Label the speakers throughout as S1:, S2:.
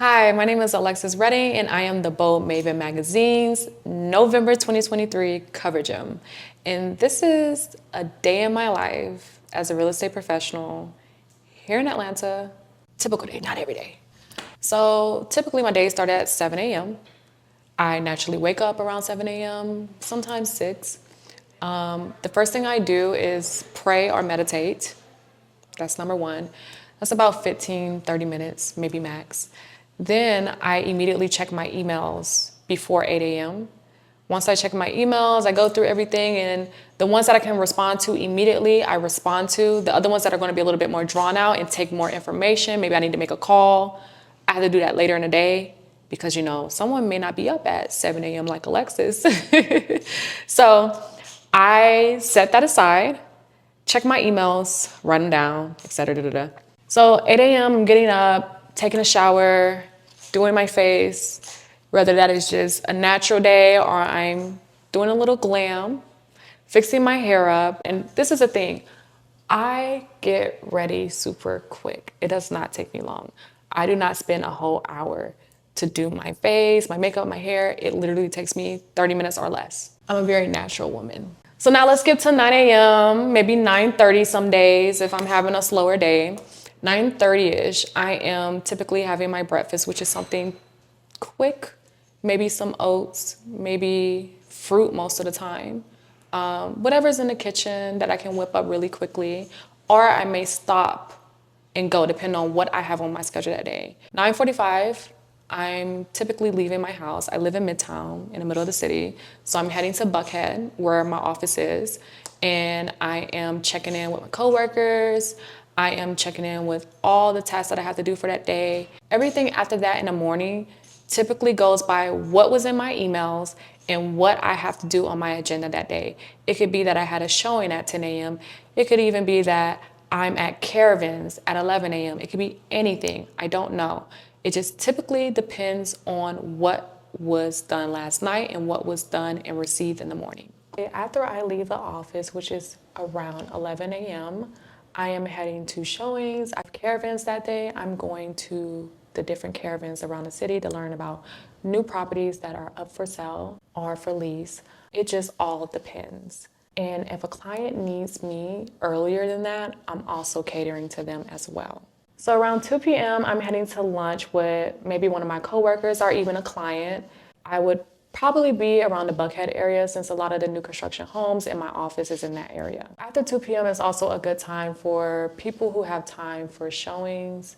S1: Hi, my name is Alexis Redding, and I am the Bold Maven magazine's November 2023 cover gem. And this is a day in my life as a real estate professional here in Atlanta. Typical day, not every day. So typically my days start at 7 a.m. I naturally wake up around 7 a.m., sometimes 6. The first thing I do is pray or meditate. That's number one. That's about 15, 30 minutes, maybe max. Then I immediately check my emails before 8 a.m. Once I check my emails, I go through everything, and the ones that I can respond to immediately, I respond to. The other ones that are going to be a little bit more drawn out and take more information, maybe I need to make a call, I have to do that later in the day because, someone may not be up at 7 a.m. like Alexis. So I set that aside, check my emails, write them down, etc. So 8 a.m., I'm getting up, taking a shower, doing my face, whether that is just a natural day or I'm doing a little glam, fixing my hair up. And this is the thing, I get ready super quick. It does not take me long. I do not spend a whole hour to do my face, my makeup, my hair. It literally takes me 30 minutes or less. I'm a very natural woman. So now let's skip to 9 a.m., maybe 9:30 some days if I'm having a slower day. 9:30-ish, I am typically having my breakfast, which is something quick, maybe some oats, maybe fruit most of the time. Whatever's in the kitchen that I can whip up really quickly, or I may stop and go depending on what I have on my schedule that day. 9:45, I'm typically leaving my house. I live in Midtown in the middle of the city. So I'm heading to Buckhead where my office is. And I am checking in with my coworkers. I am checking in with all the tasks that I have to do for that day. Everything after that in the morning typically goes by what was in my emails and what I have to do on my agenda that day. It could be that I had a showing at 10 a.m. It could even be that I'm at Caravans at 11 a.m. It could be anything. I don't know. It just typically depends on what was done last night and what was done and received in the morning. After I leave the office, which is around 11 a.m., I am heading to showings. I have caravans that day. I'm going to the different caravans around the city to learn about new properties that are up for sale or for lease. It just all depends. And if a client needs me earlier than that, I'm also catering to them as well. So around 2 p.m., I'm heading to lunch with maybe one of my coworkers or even a client. I would probably be around the Buckhead area since a lot of the new construction homes in my office is in that area. After 2 p.m. is also a good time for people who have time for showings.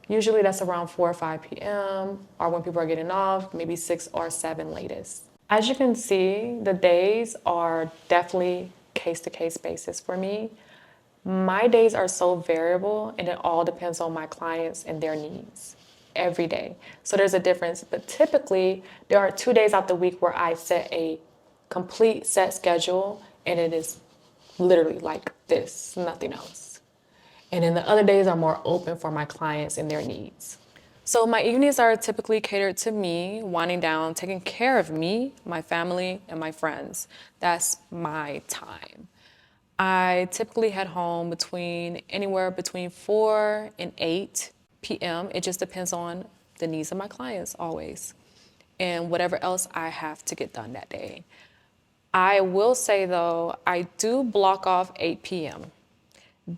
S1: Usually that's around 4 or 5 p.m. or when people are getting off, maybe 6 or 7 latest. As you can see, the days are definitely case-to-case basis for me. My days are so variable and it all depends on my clients and their needs every day. So there's a difference, but typically there are 2 days out the week where I set a complete set schedule and it is literally like this, nothing else. And then the other days are more open for my clients and their needs. So my evenings are typically catered to me, winding down, taking care of me, my family, and my friends. That's my time. I typically head home anywhere between 4 and 8 p.m. It just depends on the needs of my clients always and whatever else I have to get done that day. I will say though, I do block off 8 p.m.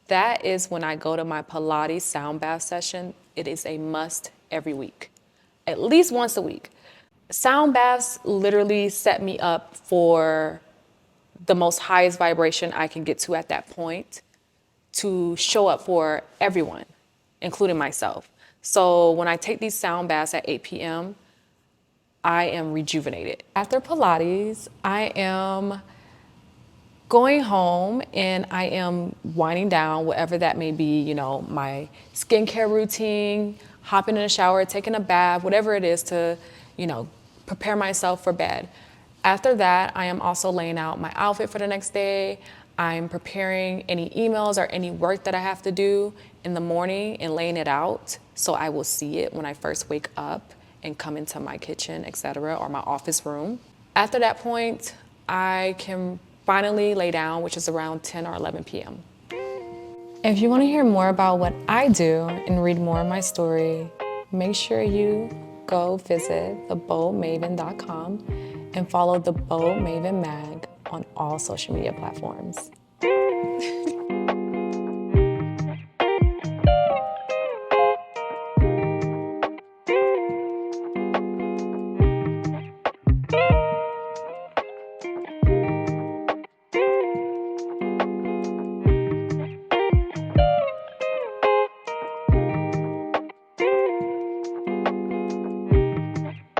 S1: That is when I go to my Pilates sound bath session. It is a must every week, at least once a week. Sound baths literally set me up for the most highest vibration I can get to at that point to show up for everyone, including myself. So when I take these sound baths at 8 p.m., I am rejuvenated. After Pilates, I am going home and I am winding down, whatever that may be, my skincare routine, hopping in the shower, taking a bath, whatever it is to, prepare myself for bed. After that, I am also laying out my outfit for the next day. I'm preparing any emails or any work that I have to do in the morning and laying it out so I will see it when I first wake up and come into my kitchen, etc., or my office room. After that point, I can finally lay down, which is around 10 or 11 p.m. If you want to hear more about what I do and read more of my story, make sure you go visit theboldmaven.com and follow the Bold Maven Mag on all social media platforms.